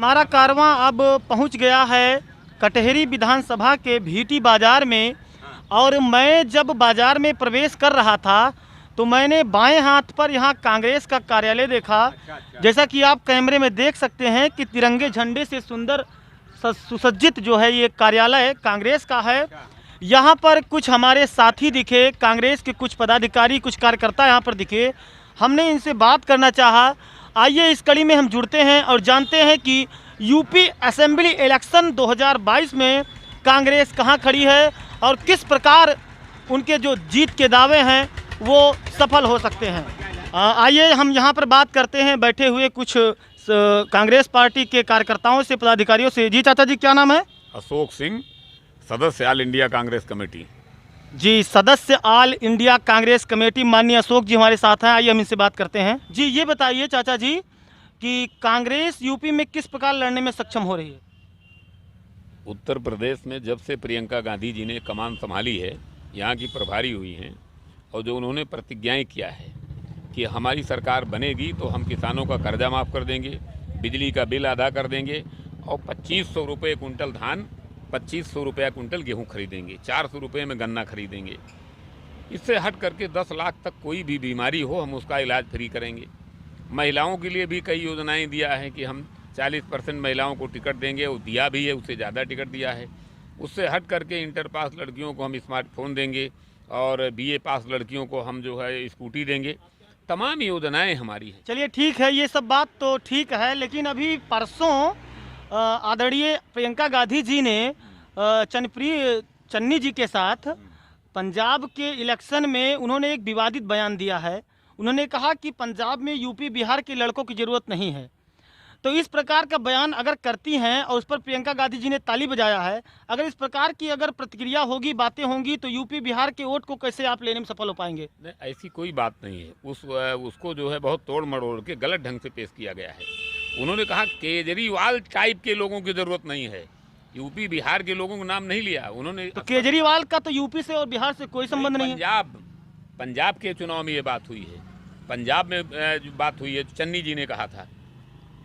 हमारा कारवां अब पहुंच गया है कटहरी विधानसभा के भीटी बाज़ार में। और मैं जब बाज़ार में प्रवेश कर रहा था तो मैंने बाएं हाथ पर यहाँ कांग्रेस का कार्यालय देखा। जैसा कि आप कैमरे में देख सकते हैं कि तिरंगे झंडे से सुंदर सुसज्जित जो है ये कार्यालय कांग्रेस का है। यहाँ पर कुछ हमारे साथी दिखे, कांग्रेस के कुछ पदाधिकारी, कुछ कार्यकर्ता यहाँ पर दिखे। हमने इनसे बात करना चाहा। आइए इस कड़ी में हम जुड़ते हैं और जानते हैं कि यूपी असेंबली इलेक्शन 2022 में कांग्रेस कहां खड़ी है और किस प्रकार उनके जो जीत के दावे हैं वो सफल हो सकते हैं। आइए हम यहां पर बात करते हैं बैठे हुए कुछ कांग्रेस पार्टी के कार्यकर्ताओं से, पदाधिकारियों से। जी चाचा जी, क्या नाम है? अशोक सिंह, सदस्य ऑल इंडिया कांग्रेस कमेटी। जी, सदस्य ऑल इंडिया कांग्रेस कमेटी, माननीय अशोक जी हमारे साथ हैं। आइए हम इनसे बात करते हैं। जी ये बताइए चाचा जी कि कांग्रेस यूपी में किस प्रकार लड़ने में सक्षम हो रही है? उत्तर प्रदेश में जब से प्रियंका गांधी जी ने कमान संभाली है, यहाँ की प्रभारी हुई हैं, और जो उन्होंने प्रतिज्ञाएं किया है कि हमारी सरकार बनेगी तो हम किसानों का कर्जा माफ़ कर देंगे, बिजली का बिल अदा कर देंगे और 2500 रुपये कुंटल धान, 2500 रुपया कुंटल गेहूँ खरीदेंगे, 400 रुपये में गन्ना खरीदेंगे। इससे हट करके 10 लाख तक कोई भी बीमारी हो हम उसका इलाज फ्री करेंगे। महिलाओं के लिए भी कई योजनाएं दिया है कि हम 40% महिलाओं को टिकट देंगे, वो दिया भी है, उससे ज़्यादा टिकट दिया है। उससे हट करके इंटर पास लड़कियों को हम स्मार्टफोन देंगे और BA पास लड़कियों को हम जो है स्कूटी देंगे। तमाम योजनाएं हमारी हैं। चलिए ठीक है, ये सब बात तो ठीक है, लेकिन अभी परसों आदरणीय प्रियंका गांधी जी ने चन्नी जी के साथ पंजाब के इलेक्शन में उन्होंने एक विवादित बयान दिया है। उन्होंने कहा कि पंजाब में यूपी बिहार के लड़कों की ज़रूरत नहीं है। तो इस प्रकार का बयान अगर करती हैं और उस पर प्रियंका गांधी जी ने ताली बजाया है, अगर इस प्रकार की अगर प्रतिक्रिया होगी, बातें होंगी, तो यूपी बिहार के वोट को कैसे आप लेने में सफल हो पाएंगे? नहीं, ऐसी कोई बात नहीं है। उसको जो है बहुत तोड़ मरोड़ के गलत ढंग से पेश किया गया है। उन्होंने कहा केजरीवाल टाइप के लोगों की ज़रूरत नहीं है, यूपी बिहार के लोगों का नाम नहीं लिया उन्होंने। तो केजरीवाल का तो यूपी से और बिहार से कोई संबंध नहीं है। पंजाब के चुनाव में ये बात हुई है, पंजाब में जो बात हुई है, चन्नी जी ने कहा था,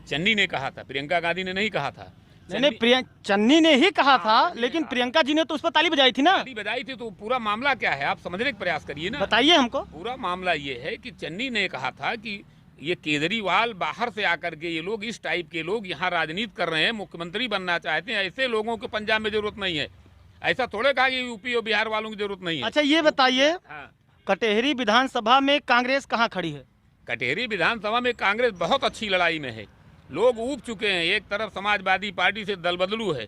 चन्नी ने कहा था, प्रियंका गांधी ने नहीं कहा था। चन्नी ने ही कहा था, लेकिन प्रियंका जी ने तो उस पर ताली बजाई थी ना। ताली बजाई थी, तो पूरा मामला क्या है आप समझने का प्रयास करिए ना, बताइए हमको। पूरा मामला ये है कि चन्नी ने कहा था कि ये केजरीवाल बाहर से आकर के ये लोग, इस टाइप के लोग यहाँ राजनीति कर रहे हैं, मुख्यमंत्री बनना चाहते हैं, ऐसे लोगों को पंजाब में जरूरत नहीं है। ऐसा थोड़े कहा कि यूपी और बिहार वालों की जरूरत नहीं है। अच्छा ये बताइए, कटहरी विधानसभा में कांग्रेस कहाँ खड़ी है? कटहरी विधानसभा में कांग्रेस बहुत अच्छी लड़ाई में है। लोग ऊब चुके हैं। एक तरफ समाजवादी पार्टी से दल बदलू है,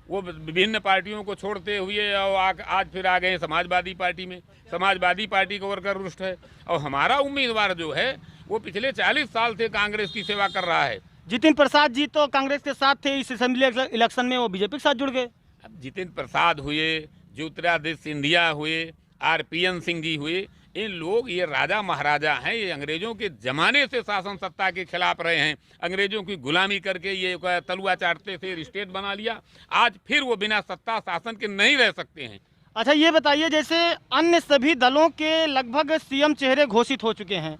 वो विभिन्न पार्टियों को छोड़ते हुए और आज फिर आ गए समाजवादी पार्टी में। समाजवादी पार्टी का वर्कर रुष्ट है और हमारा उम्मीदवार जो है वो पिछले 40 साल से कांग्रेस की सेवा कर रहा है। जितिन प्रसाद जी तो कांग्रेस के साथ थे, इस असेंबली इलेक्शन में वो बीजेपी के साथ जुड़ गए। अब जितिन प्रसाद हुए, ज्योतिरादित्य सिंधिया हुए, RPN सिंह जी हुए, इन लोग ये राजा महाराजा हैं, ये अंग्रेजों के ज़माने से शासन सत्ता के खिलाफ रहे हैं। अंग्रेजों की गुलामी करके ये तलुआ चाटते थे, स्टेट बना लिया। आज फिर वो बिना सत्ता शासन के नहीं रह सकते हैं। अच्छा ये बताइए, जैसे अन्य सभी दलों के लगभग CM चेहरे घोषित हो चुके हैं,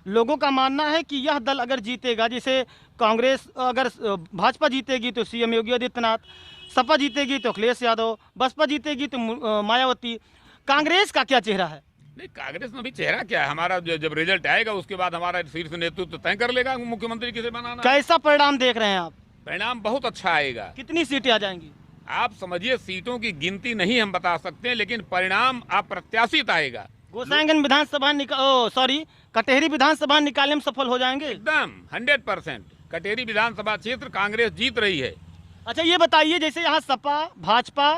लोगों का मानना है कि यह दल अगर जीतेगा, जैसे कांग्रेस, अगर भाजपा जीतेगी तो CM योगी आदित्यनाथ, सपा जीतेगी तो अखिलेश यादव, बसपा जीतेगी तो मायावती, कांग्रेस का क्या चेहरा है? नहीं, कांग्रेस में भी चेहरा क्या है हमारा, जब रिजल्ट आएगा उसके बाद हमारा शीर्ष नेतृत्व तय कर लेगा मुख्यमंत्री किसे बनाना। कैसा परिणाम देख रहे हैं आप? परिणाम बहुत अच्छा आएगा। कितनी सीटें आ जाएंगी? आप समझिए, सीटों की गिनती नहीं हम बता सकते, लेकिन परिणाम अप्रत्याशित आएगा। गोसाईगंज विधानसभा कटहरी विधानसभा निकालने में सफल हो जाएंगे एकदम 100%। कटहरी विधानसभा क्षेत्र कांग्रेस जीत रही है। अच्छा ये बताइए, जैसे यहाँ सपा, भाजपा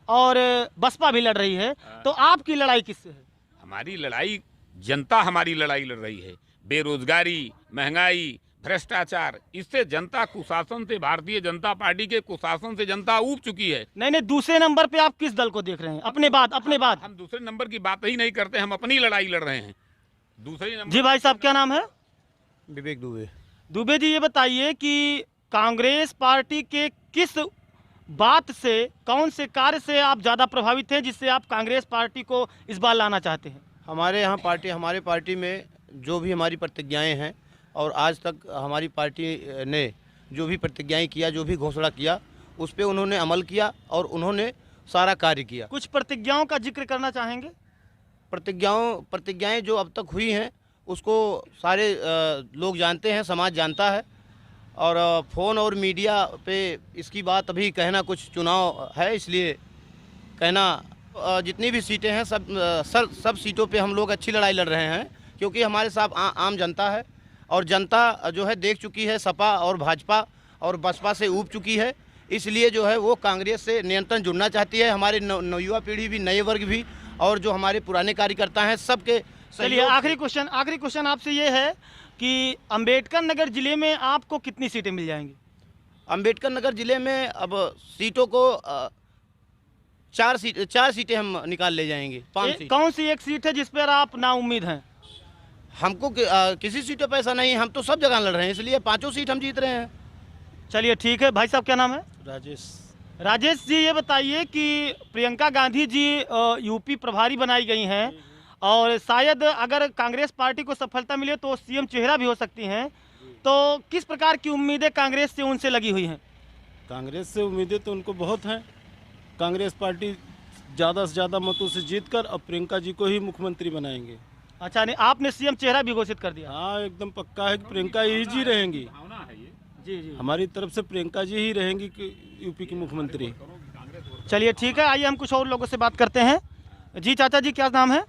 और बसपा भी लड़ रही है, तो आपकी लड़ाई किससे है? हमारी लड़ाई, जनता हमारी लड़ाई लड़ रही है। बेरोजगारी, महंगाई, भ्रष्टाचार, इससे जनता कुशासन से, भारतीय जनता पार्टी के कुशासन से जनता ऊब चुकी है। नहीं, दूसरे नंबर पे आप किस दल को देख रहे हैं? अपने बाद हम दूसरे नंबर की बात ही नहीं करते, हम अपनी लड़ाई लड़ रहे हैं। दूसरे नंबर। जी भाई साहब, क्या नाम है? विवेक दुबे। दुबे जी, ये बताइए कि कांग्रेस पार्टी के किस बात से, कौन से कार्य से आप ज़्यादा प्रभावित हैं जिससे आप कांग्रेस पार्टी को इस बार लाना चाहते हैं? हमारे पार्टी में जो भी हमारी प्रतिज्ञाएं हैं और आज तक हमारी पार्टी ने जो भी प्रतिज्ञाएं किया, जो भी घोषणा किया, उस पर उन्होंने अमल किया और उन्होंने सारा कार्य किया। कुछ प्रतिज्ञाओं का जिक्र करना चाहेंगे? प्रतिज्ञाएं जो अब तक हुई हैं उसको सारे लोग जानते हैं, समाज जानता है। और फ़ोन और मीडिया पे इसकी बात अभी कहना, कुछ चुनाव है इसलिए कहना। जितनी भी सीटें हैं सब सीटों पे हम लोग अच्छी लड़ाई लड़ रहे हैं, क्योंकि हमारे साथ आम जनता है और जनता जो है देख चुकी है सपा और भाजपा और बसपा से ऊब चुकी है। इसलिए जो है वो कांग्रेस से निरंतर जुड़ना चाहती है। हमारे नवयुवा पीढ़ी भी, नए वर्ग भी और जो हमारे पुराने कार्यकर्ता हैं सबके। चलिए आखिरी क्वेश्चन आपसे ये है कि अंबेडकर नगर जिले में आपको कितनी सीटें मिल जाएंगी? अंबेडकर नगर जिले में अब सीटों को 4 सीटें हम निकाल ले जाएंगे। 5 सीट। कौन सी एक सीट है जिस पर आप नाउम्मीद हैं? हमको किसी सीटों पर ऐसा नहीं है, हम तो सब जगह लड़ रहे हैं, इसलिए 5 सीट हम जीत रहे हैं। चलिए ठीक है। भाई साहब क्या नाम है? राजेश जी, ये बताइए कि प्रियंका गांधी जी यूपी प्रभारी बनाई गई हैं और शायद अगर कांग्रेस पार्टी को सफलता मिले तो सीएम चेहरा भी हो सकती हैं, तो किस प्रकार की उम्मीदें कांग्रेस से उनसे लगी हुई हैं? कांग्रेस से उम्मीदें तो उनको बहुत हैं। कांग्रेस पार्टी ज़्यादा से ज़्यादा मतों से जीतकर अब प्रियंका जी को ही मुख्यमंत्री बनाएंगे। अच्छा, नहीं आपने सीएम चेहरा भी घोषित कर दिया? हाँ, एकदम पक्का है कि प्रियंका ही जी रहेंगी। जी। हमारी तरफ से प्रियंका जी ही रहेंगी यूपी की मुख्यमंत्री। चलिए ठीक है, आइए हम कुछ और लोगों से बात करते हैं। जी चाचा जी, क्या नाम है?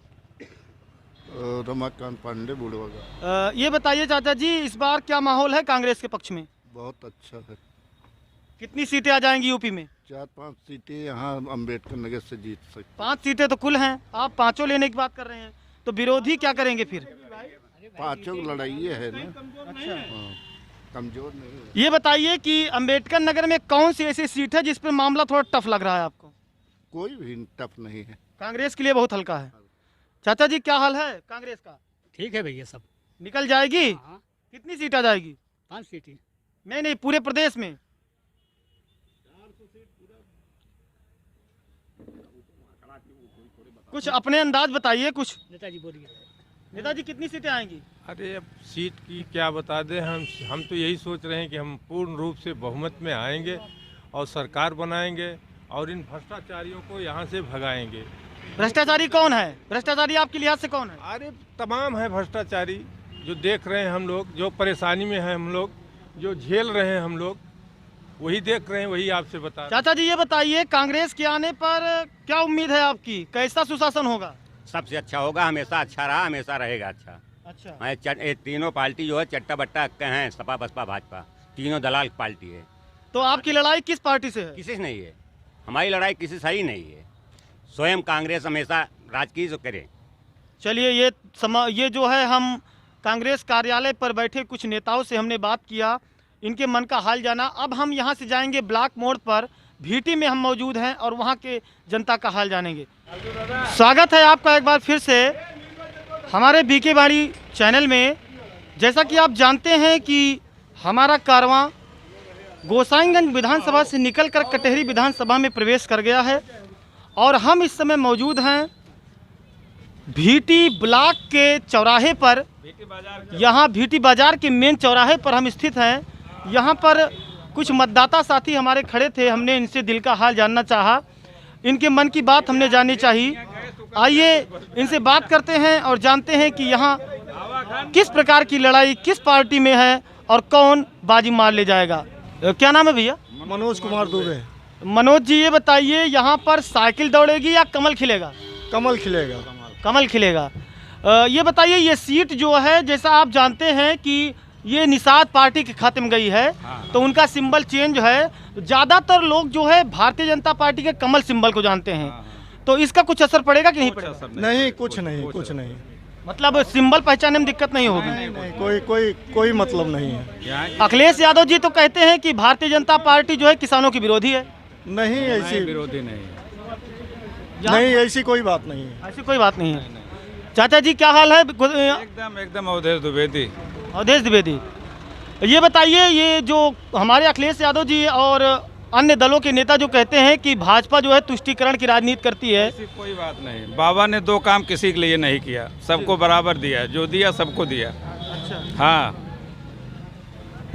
रमाकांत पांडे बुढ़वा। ये बताइए चाचा जी, इस बार क्या माहौल है कांग्रेस के पक्ष में? बहुत अच्छा है। कितनी सीटें आ जाएंगी यूपी में? 4-5 सीटें यहाँ अम्बेडकर नगर से जीत सकते। 5 सीटें तो कुल हैं, आप 5 लेने की बात कर रहे हैं, तो विरोधी क्या करेंगे फिर? 5 लड़ाई है ना। अच्छा, कमजोर नहीं है। ये बताइए कि अंबेडकर नगर में कौन सी ऐसी सीट है जिस पर मामला थोड़ा टफ लग रहा है आपको? कोई भी टफ नहीं है, कांग्रेस के लिए बहुत हल्का है। चाचा जी क्या हाल है कांग्रेस का? ठीक है भैया, सब निकल जाएगी? हाँ, कितनी सीट आ जाएगी? 5 सीटें। नहीं, पूरे प्रदेश में? कुछ अपने अंदाज बताइए कुछ। नेताजी बोलिए। नेताजी कितनी सीटें आएंगी? अरे अब सीट की क्या बता दें, हम तो यही सोच रहे हैं कि हम पूर्ण रूप से बहुमत में आएंगे और सरकार बनाएंगे और इन भ्रष्टाचारियों को यहाँ से भगाएंगे। भ्रष्टाचारी कौन है? भ्रष्टाचारी आपके लिहाज से कौन है? अरे तमाम है भ्रष्टाचारी, जो देख रहे हैं हम लोग, जो परेशानी में है हम लोग, जो झेल रहे हैं हम लोग, वही देख रहे हैं, वही आपसे बता रहे हैं। चाचा जी ये बताइए, कांग्रेस के आने पर क्या उम्मीद है आपकी? कैसा सुशासन होगा? सबसे अच्छा होगा, हमेशा अच्छा रहा, हमेशा रहेगा अच्छा। अच्छा, ये तीनों पार्टी जो है चट्टा बट्टा के हैं, सपा बसपा भाजपा, तीनों दलाल पार्टी है। तो आपकी लड़ाई किस पार्टी से है? किसी से नहीं है, हमारी लड़ाई किसी से ही नहीं है। स्वयं कांग्रेस हमेशा राज की जो करे। चलिए, ये जो है, हम कांग्रेस कार्यालय पर बैठे कुछ नेताओं से हमने बात किया, इनके मन का हाल जाना। अब हम यहाँ से जाएंगे ब्लॉक मोड़ पर, भीटी में हम मौजूद हैं और वहाँ के जनता का हाल जानेंगे। स्वागत है आपका एक बार फिर से हमारे बीके बाड़ी चैनल में। जैसा कि आप जानते हैं कि हमारा कारवां गोसाईगंज विधानसभा से निकलकर कटहरी विधानसभा में प्रवेश कर गया है और हम इस समय मौजूद हैं भीटी ब्लॉक के चौराहे पर। यहाँ भीटी बाजार के मेन चौराहे पर हम स्थित हैं। यहाँ पर कुछ मतदाता साथी हमारे खड़े थे, हमने इनसे दिल का हाल जानना चाहा, इनके मन की बात हमने जाननी चाहिए। आइए इनसे बात करते हैं और जानते हैं कि यहाँ किस प्रकार की लड़ाई किस पार्टी में है और कौन बाजी मार ले जाएगा। क्या नाम है भैया? मनोज कुमार दुबे। मनोज जी ये बताइए, यहाँ पर साइकिल दौड़ेगी या कमल खिलेगा? कमल खिलेगा। कमल खिलेगा। ये बताइए, ये सीट जो है, जैसा आप जानते हैं कि ये निषाद पार्टी के खाते में गई है, तो उनका सिंबल चेंज है। ज़्यादातर लोग जो है भारतीय जनता पार्टी के कमल सिंबल को जानते हैं, तो इसका कुछ असर पड़ेगा कि नहीं पड़ेगा? नहीं, कुछ नहीं। मतलब सिंबल पहचानने में दिक्कत नहीं होगी? नहीं, कोई मतलब नहीं है। अखिलेश यादव जी तो कहते हैं कि भारतीय जनता पार्टी जो है किसानों की विरोधी है। नहीं, ऐसी विरोधी नहीं, ऐसी कोई बात नहीं है। ऐसी कोई बात नहीं है। चाचा जी क्या हाल है? एकदम अवधेश द्विवेदी। अवधेश द्विवेदी, ये बताइए, ये जो हमारे अखिलेश यादव जी और अन्य दलों के नेता जो कहते हैं कि भाजपा जो है तुष्टीकरण की राजनीति करती है, ऐसी कोई बात नहीं। बाबा ने 2 काम किसी के लिए नहीं किया, सबको बराबर दिया, जो दिया सबको दिया। अच्छा, हाँ,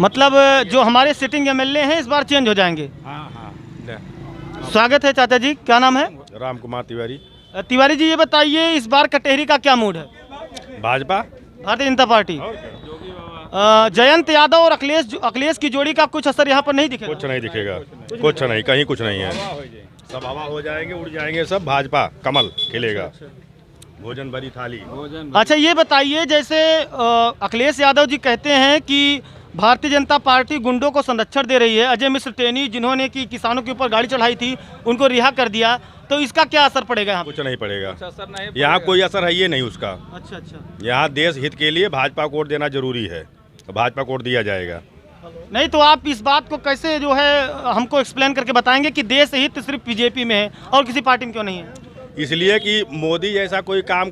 मतलब जो हमारे सिटिंग एमएलए हैं इस बार चेंज हो जाएंगे। स्वागत है चाचा जी, क्या नाम है? राम कुमार तिवारी। तिवारी जी, ये बताइए इस बार कटेहरी का क्या मूड है? भाजपा, भारतीय जनता पार्टी। जयंत यादव और अखिलेश की जोड़ी का कुछ असर यहाँ पर नहीं दिखेगा? कुछ नहीं दिखेगा, कुछ नहीं, कहीं कुछ नहीं है, सब हवा हो जाएंगे, उड़ जाएंगे सब। भाजपा कमल खिलेगा, भोजन भरी थाली। अच्छा ये बताइए, जैसे अखिलेश यादव जी कहते हैं कि भारतीय जनता पार्टी गुंडों को संरक्षण दे रही है, अजय मिश्र टेनी जिन्होंने कि किसानों के ऊपर गाड़ी चढ़ाई थी उनको रिहा कर दिया, तो इसका क्या असर पड़ेगा यहाँ? कुछ नहीं पड़ेगा, यहाँ कोई असर है ये नहीं उसका। अच्छा अच्छा, यहाँ देश हित के लिए भाजपा को वोट देना जरूरी है, तो भाजपा को वोट दिया जाएगा। नहीं तो आप इस बात को कैसे जो है हमको एक्सप्लेन करके बताएंगे कि देश हित सिर्फ बीजेपी में है और किसी पार्टी में क्यों नहीं है? इसलिए कि मोदी जैसा कोई काम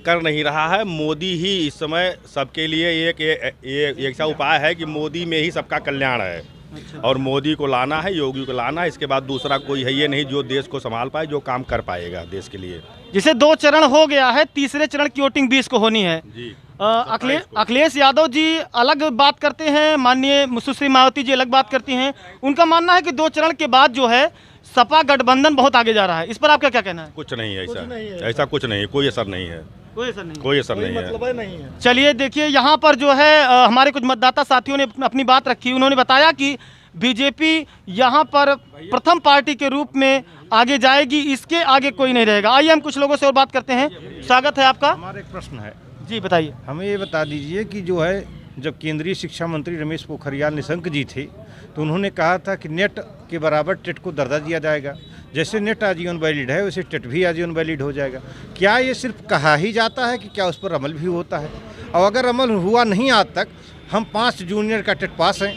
कर नहीं रहा है। मोदी ही इस समय सबके लिए एक सा उपाय है कि मोदी में ही सबका कल्याण है। अच्छा। और मोदी को लाना है, योगी को लाना है, इसके बाद दूसरा कोई है ये नहीं जो देश को संभाल पाए, जो काम कर पाएगा देश के लिए। जिसे 2 चरण हो गया है, तीसरे चरण की वोटिंग 20 को होनी है जी। अखिलेश यादव जी अलग बात करते हैं, माननीय सुश्री मायावती जी अलग बात करती हैं। उनका मानना है कि 2 चरण के बाद जो है सपा गठबंधन बहुत आगे जा रहा है। इस पर आपका क्या कहना है? कुछ नहीं है ऐसा कुछ नहीं, कोई असर नहीं है, कोई असर नहीं है। चलिए देखिए, यहाँ पर जो है हमारे कुछ मतदाता साथियों ने अपनी बात रखी। उन्होंने बताया कि बीजेपी यहाँ पर प्रथम पार्टी के रूप में आगे जाएगी, इसके आगे कोई नहीं रहेगा। आइए हम कुछ लोगों से और बात करते हैं। स्वागत है आपका। हमारा एक प्रश्न है जी, बताइए। हमें ये बता दीजिए कि जो है जब केंद्रीय शिक्षा मंत्री रमेश पोखरियाल निशंक जी थे तो उन्होंने कहा था कि नेट के बराबर टेट को दर्जा दिया जाएगा। जैसे नेट आजीवन वैलिड है वैसे टेट भी आजीवन वैलिड हो जाएगा। क्या ये सिर्फ कहा ही जाता है कि क्या उस पर अमल भी होता है? और अगर अमल हुआ नहीं आज तक, हम 5 जूनियर का टेट पास हैं,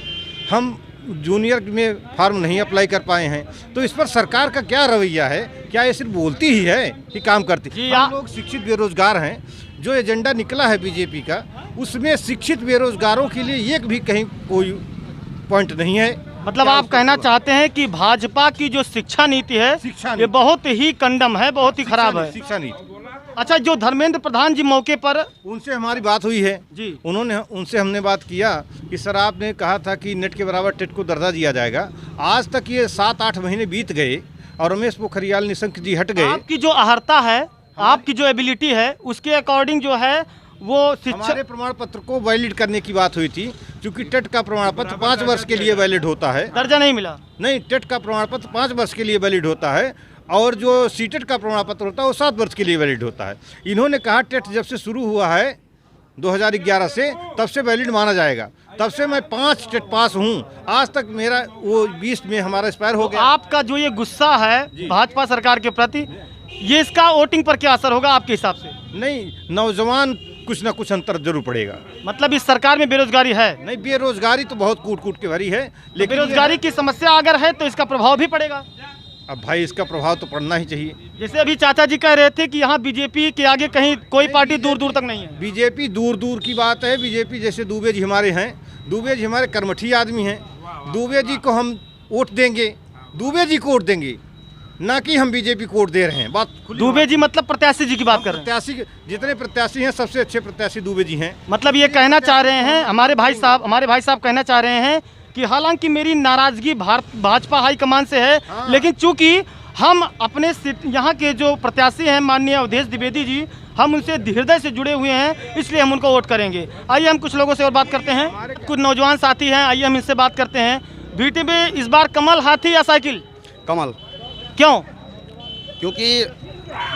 हम जूनियर में फॉर्म नहीं अप्लाई कर पाए हैं, तो इस पर सरकार का क्या रवैया है? क्या ये सिर्फ बोलती ही है कि काम करती? हम लोग शिक्षित बेरोजगार हैं। जो एजेंडा निकला है बीजेपी का, उसमें शिक्षित बेरोजगारों के लिए एक भी कहीं कोई पॉइंट नहीं है। मतलब आप कहना चाहते हैं कि भाजपा की जो शिक्षा नीति है ये बहुत ही कंडम है, बहुत ही खराब है शिक्षा नीति। अच्छा, जो धर्मेंद्र प्रधान जी मौके पर, उनसे हमारी बात हुई है जी, उनसे हमने बात किया कि सर आपने कहा था कि नेट के बराबर टेट को दर्जा दिया जाएगा। आज तक ये 7-8 महीने बीत गए और रमेश पोखरियाल निशंक जी हट गए। आपकी जो अहर्ता है, आपकी जो एबिलिटी है, उसके अकॉर्डिंग जो है वो हमारे प्रमाण पत्र को वैलिड करने की बात हुई थी, क्योंकि टेट का प्रमाण पत्र 5 वर्ष के लिए वैलिड होता है। दर्जा नहीं मिला? नहीं, टेट का प्रमाण पत्र 5 वर्ष के लिए वैलिड होता है और जो सीटेट का प्रमाण पत्र होता है वो 7 वर्ष के लिए वैलिड होता है। इन्होंने कहा टेट जब से शुरू हुआ है 2011 से, तब से वैलिड माना जाएगा। तब से मैं 5 टेट पास हूँ, आज तक मेरा वो 20 में हमारा एक्सपायर हो गया। आपका जो ये गुस्सा है भाजपा सरकार के प्रति, ये इसका वोटिंग पर क्या असर होगा आपके हिसाब से? नहीं, नौजवान कुछ ना कुछ अंतर जरूर पड़ेगा। मतलब इस सरकार में बेरोजगारी है? नहीं, बेरोजगारी तो बहुत कूट के भरी है, लेकिन बेरोजगारी की समस्या अगर है तो इसका प्रभाव भी पड़ेगा। अब भाई इसका प्रभाव तो पड़ना ही चाहिए। जैसे अभी चाचा जी कह रहे थे कि यहाँ बीजेपी के आगे कहीं कोई पार्टी दूर दूर तक नहीं है। बीजेपी दूर दूर की बात है। बीजेपी जैसे दुबे जी हमारे हैं, दुबे जी हमारे कर्मठी आदमी हैं, दुबे जी को हम वोट देंगे, दुबे जी को वोट देंगे, ना कि हम बीजेपी को वोट दे रहे हैं। बात दुबे जी मतलब प्रत्याशी जी की बात कर रहे हैं? प्रत्याशी, जितने प्रत्याशी हैं सबसे अच्छे प्रत्याशी दुबे जी हैं। मतलब ये कहना चाह रहे हैं हमारे भाई साहब कहना चाह रहे हैं कि हालांकि मेरी नाराजगी भाजपा हाईकमान से है, लेकिन चूंकि हम अपने यहाँ के जो प्रत्याशी हैं माननीय अवधेश द्विवेदी जी, हम उनसे हृदय से जुड़े हुए हैं, इसलिए हम उनको वोट करेंगे। आइए हम कुछ लोगों से और बात करते हैं। कुछ नौजवान साथी हैं, आइए हम इनसे बात करते हैं। बीटी में इस बार कमल, हाथी या साइकिल? कमल। क्यों? क्योंकि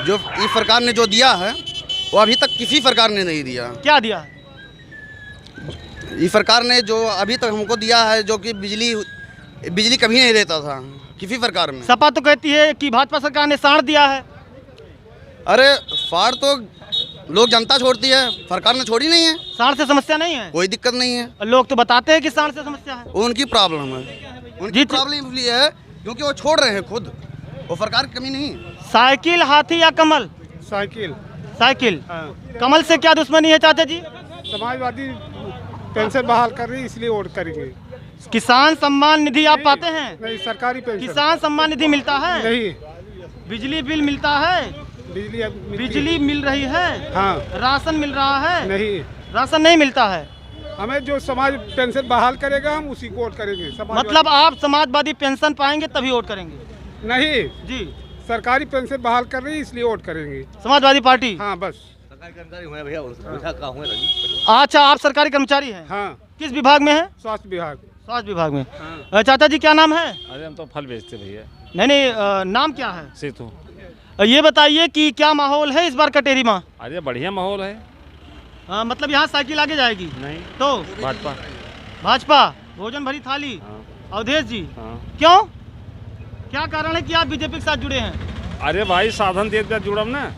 जो इस सरकार ने जो दिया है वो अभी तक किसी सरकार ने नहीं दिया। क्या दिया? इस सरकार ने जो अभी तक हमको दिया है, जो कि बिजली कभी नहीं देता था किसी सरकार में। सपा तो कहती है कि भाजपा सरकार ने साड़ दिया है। अरे साड़ तो लोग जनता छोड़ती है, सरकार ने छोड़ी नहीं है। साड़ से समस्या नहीं है? कोई दिक्कत नहीं है। लोग तो बताते हैं कि साड़ से समस्या है। उनकी प्रॉब्लम है, उनकी प्रॉब्लम इसलिए है क्योंकि वो छोड़ रहे हैं खुद, वो सरकार की कमी नहीं है। साइकिल, हाथी या कमल? साइकिल। साइकिल। कमल से क्या दुश्मनी है चाचा जी? समाजवादी पेंशन बहाल कर रही है इसलिए वोट करेंगे। किसान सम्मान निधि आप पाते हैं? नहीं, सरकारी पेंशन। किसान सम्मान निधि मिलता है? नहीं। बिजली बिल मिलता है? बिजली मिल रही है। हाँ। राशन मिल रहा है? नहीं। राशन नहीं मिलता है। हमें जो समाज पेंशन बहाल करेगा हम उसी को वोट करेंगे। मतलब आप समाजवादी पेंशन पाएंगे तभी वोट करेंगे? नहीं जी, सरकारी पेंशन बहाल कर रही है इसलिए वोट करेंगे समाजवादी पार्टी। हाँ बस। अच्छा, आप सरकारी कर्मचारी हैं? हाँ। किस विभाग में है? स्वास्थ्य विभाग। स्वास्थ्य विभाग में। चाचा जी क्या नाम है? अरे हम तो फल बेचते भैया। नहीं, नाम क्या है? सेतु। ये बताइए कि क्या माहौल है इस बार कटेरी में? अरे बढ़िया माहौल है। मतलब यहाँ साइकिल आगे जाएगी? नहीं तो भाजपा। भाजपा भोजन भरी थाली। अवधेश जी क्यों, क्या कारण है कि आप बीजेपी के साथ जुड़े हैं? अरे भाई साधन दे जुड़म ना।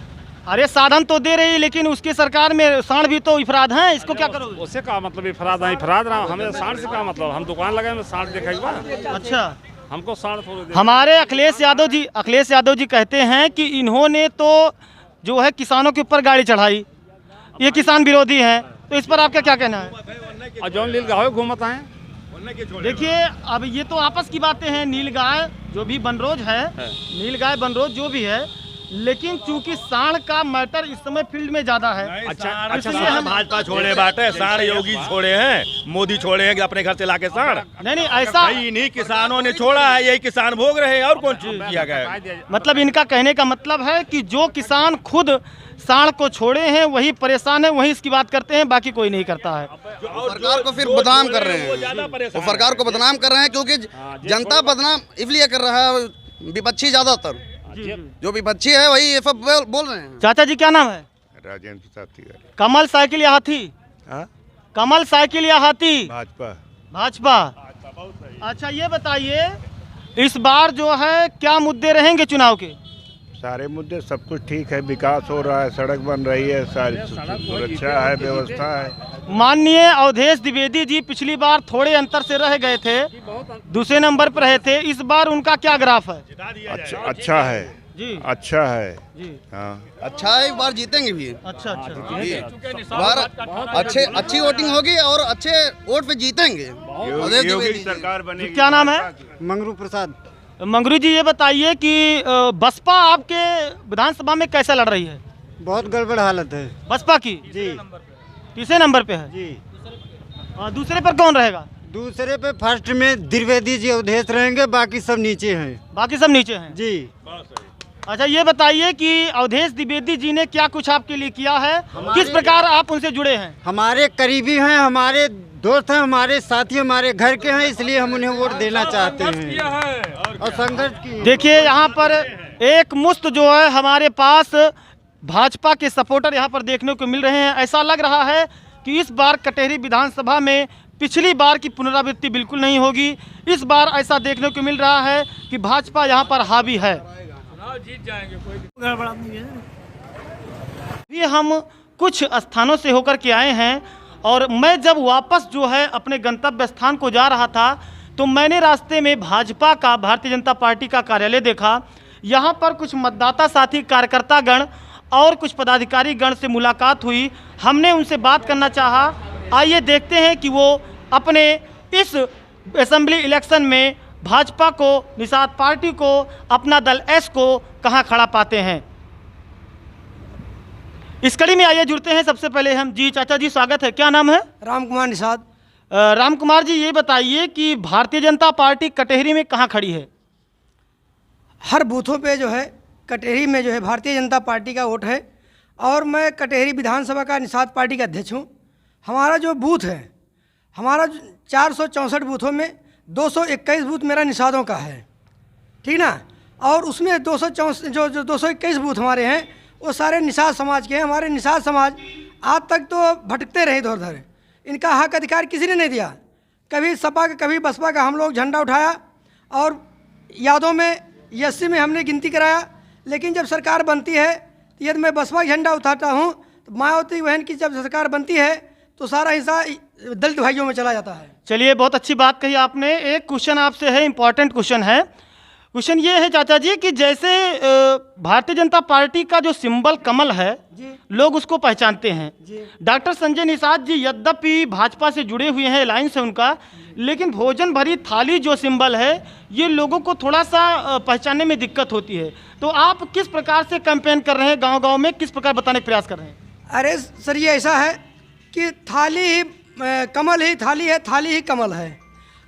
अरे साधन तो दे रही, लेकिन उसके सरकार में साढ़ भी तो इफराद हैं, इसको क्या करोगे? उससे क्या मतलब इफराद है? इफराद रहा हमें साढ़ से क्या मतलब? हम दुकान लगाए साढ़ देखेगा। अच्छा, हमको साढ़ थोड़े। हमारे अखिलेश यादव जी कहते हैं कि इन्होंने तो जो है किसानों के ऊपर गाड़ी चढ़ाई, ये किसान विरोधी हैं, तो इस पर आपका क्या कहना है? जौन लील गाँव घूमत है। देखिए, अब ये तो आपस की बातें हैं, नीलगाय जो भी बनरोज है, नीलगाय बनरोज जो भी है, लेकिन चूंकि साढ़ का मैटर इस समय फील्ड में ज्यादा है। अच्छा हम भाजपा छोड़े बाटे, साढ़ योगी छोड़े हैं, मोदी छोड़े हैं अपने घर से लाके साढ़। नहीं ऐसा इन्हीं किसानों ने छोड़ा है, यही किसान भोग रहे हैं, और कौन किया गया? मतलब इनका कहने का मतलब है कि जो किसान खुद साढ़ को छोड़े हैं वही परेशान है, वही इसकी बात करते हैं, बाकी कोई नहीं करता है। सरकार को फिर बदनाम कर रहे हैं, वो सरकार को बदनाम कर रहे हैं क्योंकि जनता बदनाम इसलिए कर रहा है, विपक्षी ज्यादातर जो विपक्षी है वही ये सब बोल रहे हैं। चाचा जी क्या नाम है? राजेंद्र प्रसाद तिवारी। कमल साइकिल या हाथी? कमल साइकिल या हाथी? भाजपा। भाजपा। अच्छा, ये बताइए इस बार जो है क्या मुद्दे रहेंगे चुनाव के? सारे मुद्दे सब कुछ ठीक है, विकास हो रहा है, सड़क बन रही है, सारी सुरक्षा है, व्यवस्था है। माननीय अवधेश द्विवेदी जी पिछली बार थोड़े अंतर से रह गए थे, दूसरे नंबर पर रहे थे, इस बार उनका क्या ग्राफ है? अच्छा है जी, अच्छा है जी, हाँ अच्छा है, इस बार जीतेंगे भी। अच्छा अच्छी वोटिंग होगी और अच्छे वोट पे जीतेंगे। योगी सरकार बनेगी। क्या नाम है? मंगरू प्रसाद। मंगरू जी, ये बताइए कि बसपा आपके विधानसभा में कैसा लड़ रही है? बहुत गड़बड़ हालत है बसपा की जी। तीसरे नंबर पे है जी। दूसरे पर कौन रहेगा? दूसरे पे फर्स्ट में द्विवेदी जी अवधेश रहेंगे, बाकी सब नीचे हैं। बाकी सब नीचे हैं जी। अच्छा, ये बताइए कि अवधेश द्विवेदी जी ने क्या कुछ आपके लिए किया है, किस प्रकार आप उनसे जुड़े हैं? हमारे करीबी हैं, हमारे दोस्त हैं, हमारे साथी हमारे घर के हैं, इसलिए हम उन्हें वोट देना चाहते हैं और संघर्ष की। देखिए, यहाँ पर एक मुश्त जो है हमारे पास भाजपा के सपोर्टर यहाँ पर देखने को मिल रहे हैं। ऐसा लग रहा है कि इस बार कटेहरी विधानसभा में पिछली बार की पुनरावृत्ति बिल्कुल नहीं होगी। इस बार ऐसा देखने को मिल रहा है कि भाजपा यहाँ पर हावी है। जीत जाएंगे, कोई गड़बड़ नहीं है। अभी हम कुछ स्थानों से होकर के आए हैं और मैं जब वापस जो है अपने गंतव्य स्थान को जा रहा था तो मैंने रास्ते में भाजपा का, भारतीय जनता पार्टी का कार्यालय देखा। यहाँ पर कुछ मतदाता साथी, कार्यकर्ता गण और कुछ पदाधिकारी गण से मुलाकात हुई। हमने उनसे बात करना चाहा। आइए देखते हैं कि वो अपने इस असेंबली इलेक्शन में भाजपा को, निषाद पार्टी को, अपना दल एस को कहां खड़ा पाते हैं। इस कड़ी में आइए जुड़ते हैं। सबसे पहले हम जी, चाचा जी स्वागत है, क्या नाम है? राम कुमार निषाद। राम कुमार जी, ये बताइए कि भारतीय जनता पार्टी कटेहरी में कहां खड़ी है? हर बूथों पे जो है कटेहरी में जो है भारतीय जनता पार्टी का वोट है और मैं कटेहरी विधानसभा का निषाद पार्टी का अध्यक्ष हूँ। हमारा जो बूथ है, हमारा 464 बूथों में 221 बूथ मेरा निषादों का है, ठीक ना। और उसमें 221 बूथ हमारे हैं वो सारे निषाद समाज के हैं। हमारे निषाद समाज आज तक तो भटकते रहे इधर उधर, इनका हक अधिकार किसी ने नहीं दिया। कभी सपा का, कभी बसपा का हम लोग झंडा उठाया और यादों में, यस्सी में हमने गिनती कराया, लेकिन जब सरकार बनती है यदि मैं बसपा झंडा उठाता हूँ तो मायावती बहन की जब सरकार बनती है तो सारा हिस्सा दलित भाइयों में चला जाता है। चलिए, बहुत अच्छी बात कही आपने। एक क्वेश्चन आपसे है, इम्पॉर्टेंट क्वेश्चन है। क्वेश्चन ये है चाचा जी कि जैसे भारतीय जनता पार्टी का जो सिंबल कमल है, लोग उसको पहचानते हैं। डॉक्टर संजय निषाद जी यद्यपि भाजपा से जुड़े हुए हैं, अलायंस है उनका, लेकिन भोजन भरी थाली जो सिंबल है ये लोगों को थोड़ा सा पहचानने में दिक्कत होती है। तो आप किस प्रकार से कैंपेन कर रहे हैं, गांव-गांव में किस प्रकार बताने का प्रयास कर रहे हैं? अरे सर, ये ऐसा है कि थाली ही कमल ही थाली है, थाली ही कमल है।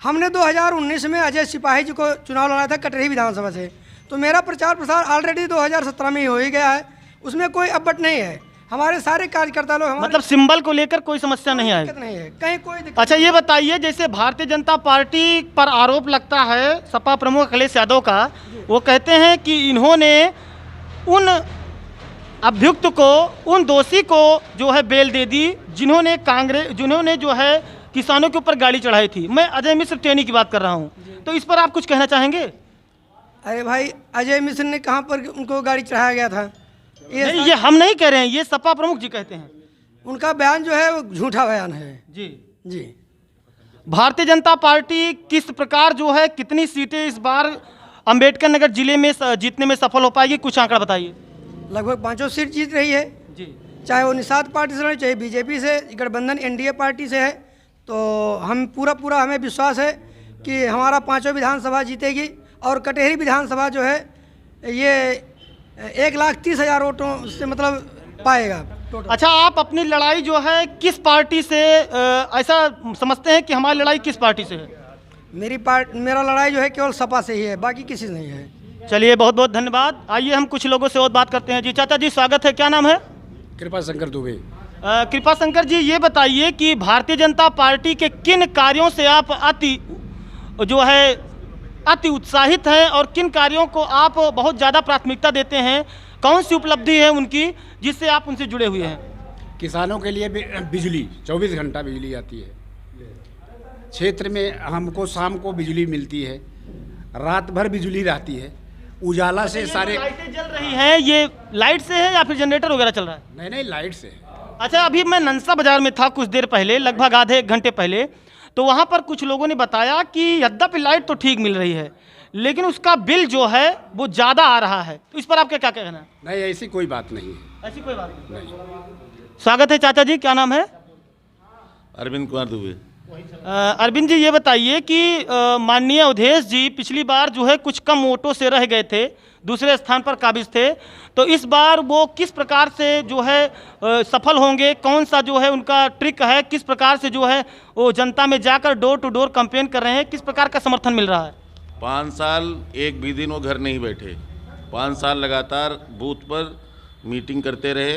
हमने 2019 में अजय सिपाही जी को चुनाव लड़ा था कटहरी विधानसभा से, तो मेरा प्रचार प्रसार ऑलरेडी 2017 में ही हो ही गया है, उसमें कोई अब्बट नहीं है। हमारे सारे कार्यकर्ता लोग मतलब सिंबल को लेकर कोई समस्या नहीं आई? नहीं है, कहीं कोई दिक्कत। अच्छा ये बताइए, जैसे भारतीय जनता पार्टी पर आरोप लगता है सपा प्रमुख अखिलेश यादव का, वो कहते हैं कि इन्होंने उन अभियुक्त को, उन दोषी को जो है बेल दे दी जिन्होंने जो है किसानों के ऊपर गाड़ी चढ़ाई थी। मैं अजय मिश्र टेनी की बात कर रहा हूँ, तो इस पर आप कुछ कहना चाहेंगे? अरे भाई, अजय मिश्र ने कहाँ पर उनको गाड़ी चढ़ाया गया था? ये हम नहीं कह रहे हैं, ये सपा प्रमुख जी कहते हैं। उनका बयान जो है वो झूठा बयान है। जी जी। भारतीय जनता पार्टी किस प्रकार जो है, कितनी सीटें इस बार अंबेडकर नगर जिले में जीतने में सफल हो पाएगी, कुछ आंकड़ा बताइए। लगभग 5 सीट जीत रही है जी, चाहे वो निषाद पार्टी से लड़े, चाहे बीजेपी से, गठबंधन एनडीए पार्टी से है। तो हम पूरा हमें विश्वास है कि हमारा 5 विधानसभा जीतेगी और कटहरी विधानसभा जो है ये 1,30,000 वोटों से मतलब पाएगा। अच्छा, आप अपनी लड़ाई जो है किस पार्टी से ऐसा समझते हैं कि हमारी लड़ाई किस पार्टी से है? मेरा लड़ाई जो है केवल सपा से ही है, बाकी किसी से नहीं है। चलिए, बहुत बहुत धन्यवाद। आइए हम कुछ लोगों से और बात करते हैं। जी चाचा जी, स्वागत है, क्या नाम है? कृपा शंकर दुबे। कृपा शंकर जी, ये बताइए कि भारतीय जनता पार्टी के किन कार्यों से आप अति उत्साहित हैं और किन कार्यों को आप बहुत ज़्यादा प्राथमिकता देते हैं? कौन सी उपलब्धि है उनकी जिससे आप उनसे जुड़े हुए हैं? किसानों के लिए बिजली 24 घंटा बिजली आती है क्षेत्र में, हमको शाम को बिजली मिलती है, रात भर बिजली रहती है, उजाला से सारे लाइटें जल रही हैं, ये लाइट से है या फिर जनरेटर वगैरह चल रहा है? नहीं, लाइट से है। अच्छा, अभी मैं ननसा बाजार में था कुछ देर पहले, लगभग आधे 1 घंटे पहले, तो वहाँ पर कुछ लोगों ने बताया कि यद्यपि लाइट तो ठीक मिल रही है लेकिन उसका बिल जो है वो ज़्यादा आ रहा है, तो इस पर आपका क्या कहना है? नहीं, ऐसी कोई बात नहीं है। ऐसी कोई बात नहीं। स्वागत है चाचा जी, क्या नाम है? अरविंद कुमार दुबे। अरविंद जी, ये बताइए कि माननीय अवधेश जी पिछली बार जो है कुछ कम वोटों से रह गए थे, दूसरे स्थान पर काबिज थे, तो इस बार वो किस प्रकार से जो है सफल होंगे? कौन सा जो है उनका ट्रिक है? किस प्रकार से जो है वो जनता में जाकर डोर टू डोर कैंपेन कर रहे हैं? किस प्रकार का समर्थन मिल रहा है? 5 साल एक भी दिन वो घर नहीं बैठे, 5 साल लगातार बूथ पर मीटिंग करते रहे,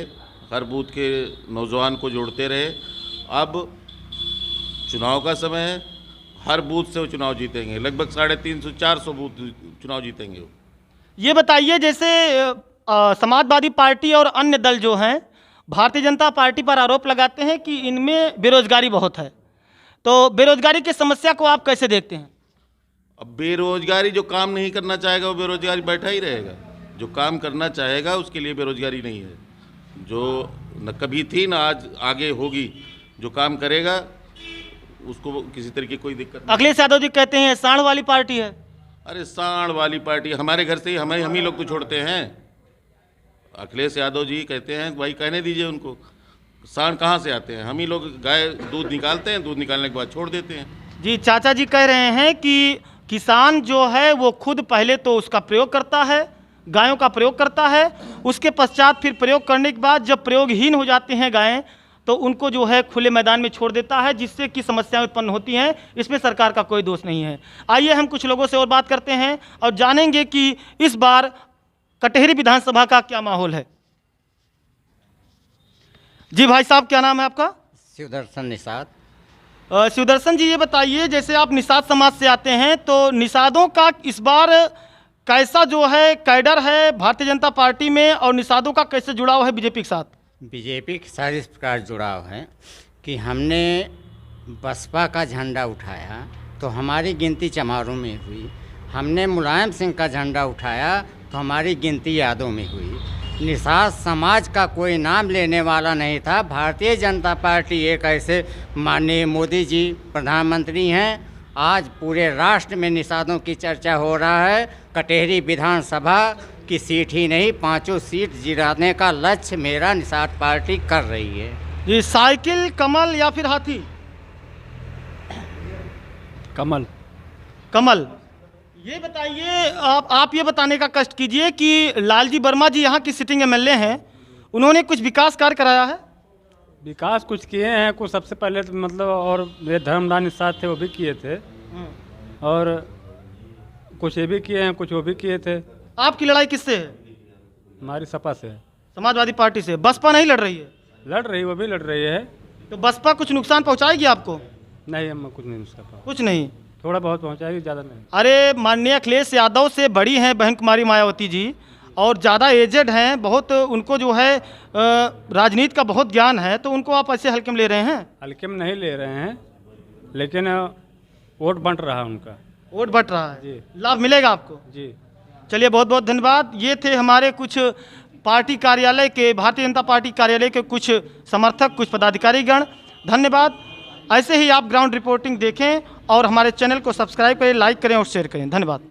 हर बूथ के नौजवान को जोड़ते रहे। अब चुनाव का समय है, हर बूथ से वो चुनाव जीतेंगे, लगभग 350-400 बूथ चुनाव जीतेंगे वो। ये बताइए, जैसे समाजवादी पार्टी और अन्य दल जो हैं भारतीय जनता पार्टी पर आरोप लगाते हैं कि इनमें बेरोजगारी बहुत है, तो बेरोजगारी की समस्या को आप कैसे देखते हैं? अब बेरोजगारी, जो काम नहीं करना चाहेगा वो बेरोजगारी बैठा ही रहेगा, जो काम करना चाहेगा उसके लिए बेरोजगारी नहीं है, जो न कभी थी न आज आगे होगी, जो काम करेगा उसको किसी तरह की कोई दिक्कत नहीं। अखिलेश यादव जी कहते हैं सांड वाली पार्टी है। अरे सांड वाली पार्टी, हमारे घर से ही हम ही लोग तो छोड़ते हैं। अखिलेश यादव जी कहते हैं, भाई कहने दीजिए उनको, सांड कहाँ से आते हैं? हम ही लोग गाय दूध निकालते हैं, दूध निकालने के बाद छोड़ देते हैं। जी, चाचा जी कह रहे हैं कि किसान जो है वो खुद पहले तो उसका प्रयोग करता है, गायों का प्रयोग करता है, उसके पश्चात फिर प्रयोग करने के बाद जब प्रयोगहीन हो जाती हैं गायें तो उनको जो है खुले मैदान में छोड़ देता है, जिससे कि समस्याएं उत्पन्न होती हैं। इसमें सरकार का कोई दोष नहीं है। आइए हम कुछ लोगों से और बात करते हैं और जानेंगे कि इस बार कटहरी विधानसभा का क्या माहौल है। जी भाई साहब, क्या नाम है आपका? शिवदर्शन निषाद। शिवदर्शन जी, ये बताइए, जैसे आप निषाद समाज से आते हैं, तो निषादों का इस बार कैसा जो है कैडर है भारतीय जनता पार्टी में और निषादों का कैसे जुड़ाव है बीजेपी के साथ? बीजेपी के साथ इस प्रकार जुड़ाव है कि हमने बसपा का झंडा उठाया तो हमारी गिनती चमारों में हुई, हमने मुलायम सिंह का झंडा उठाया तो हमारी गिनती यादों में हुई। निषाद समाज का कोई नाम लेने वाला नहीं था। भारतीय जनता पार्टी एक ऐसे, माननीय मोदी जी प्रधानमंत्री हैं, आज पूरे राष्ट्र में निषादों की चर्चा हो रहा है। कटहरी विधानसभा की सीट ही नहीं, 5 सीट जिताने का लक्ष्य मेरा निषाद पार्टी कर रही है। ये साइकिल, कमल या फिर हाथी? कमल। कमल। ये बताइए, आप ये बताने का कष्ट कीजिए कि लालजी वर्मा जी यहाँ की सिटिंग एमएलए हैं, उन्होंने कुछ विकास कार्य कराया है? विकास कुछ किए हैं, कुछ सबसे पहले तो मतलब, और ये धर्मदान निषाद थे वो भी किए थे, और कुछ ये भी किए हैं, कुछ वो भी किए थे। आपकी लड़ाई किससे है? हमारी सपा से है। समाजवादी पार्टी से। बसपा नहीं लड़ रही है? लड़ रही, वो भी लड़ रही है। तो बसपा कुछ नुकसान पहुंचाएगी आपको? नहीं, हम कुछ नहीं उसका पास। कुछ नहीं, थोड़ा बहुत पहुंचाएगी, ज़्यादा नहीं। अरे माननीय अखिलेश यादव से बड़ी हैं बहन कुमारी मायावती जी, और ज़्यादा एजेड हैं, बहुत उनको जो है राजनीति का बहुत ज्ञान है, तो उनको आप ऐसे हल्के में ले रहे हैं? हल्के में नहीं ले रहे हैं, लेकिन वोट बंट रहा है उनका। वोट बंट रहा है जी। लाभ मिलेगा आपको? जी। चलिए बहुत बहुत धन्यवाद। ये थे हमारे कुछ पार्टी कार्यालय के, भारतीय जनता पार्टी कार्यालय के कुछ समर्थक, कुछ पदाधिकारीगण। धन्यवाद। ऐसे ही आप ग्राउंड रिपोर्टिंग देखें और हमारे चैनल को सब्सक्राइब करें, लाइक करें और शेयर करें। धन्यवाद।